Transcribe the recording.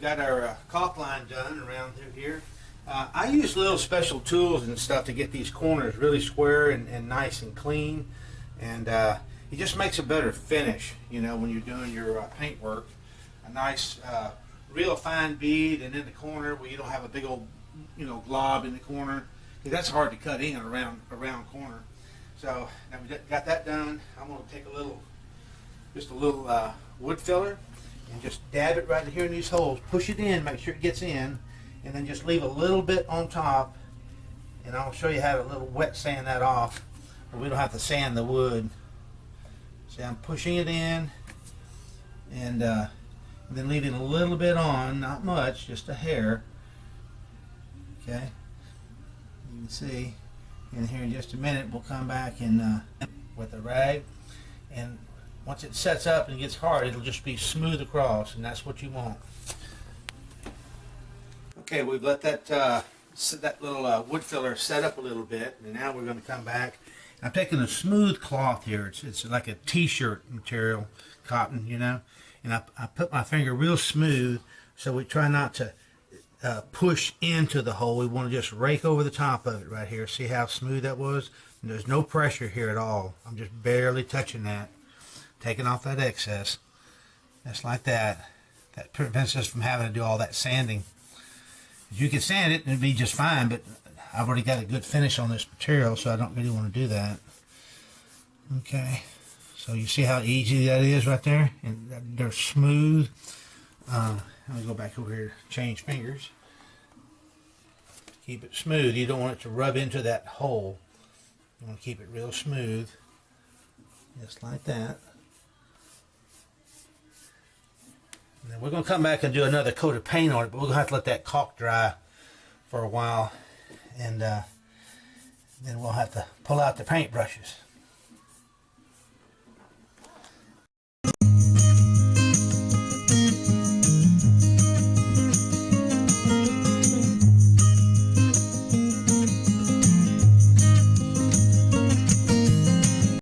got our caulk line done around through here. I use little special tools and stuff to get these corners really square and nice and clean, and it just makes a better finish, you know, when you're doing your paint work. A nice real fine bead and in the corner where you don't have a big old, you know, glob in the corner, because that's hard to cut in around a round corner. So now we got that done. I'm going to take just a little wood filler and just dab it right here in these holes. Push it in, make sure it gets in, and then just leave a little bit on top. And I'll show you how to little wet sand that off, but we don't have to sand the wood. See, I'm pushing it in, and then leaving a little bit on, not much, just a hair. Okay, you can see. And here in just a minute, we'll come back and with a rag, and once it sets up and gets hard, it'll just be smooth across, and that's what you want. Okay, we've let that little wood filler set up a little bit, and now we're going to come back. I'm taking a smooth cloth here. It's like a t-shirt material, cotton, you know, and I put my finger real smooth, so we try not to push into the hole. We want to just rake over the top of it right here. See how smooth that was? And there's no pressure here at all. I'm just barely touching that, taking off that excess, just like that. That prevents us from having to do all that sanding. You can sand it and it'd be just fine, but I've already got a good finish on this material, so I don't really want to do that. Okay, so you see how easy that is right there, and they're smooth. Let me go back over here, change fingers. Keep it smooth. You don't want it to rub into that hole. You want to keep it real smooth, just like that. And then we're going to come back and do another coat of paint on it, but we're going to have to let that caulk dry for a while, and then we'll have to pull out the paint brushes.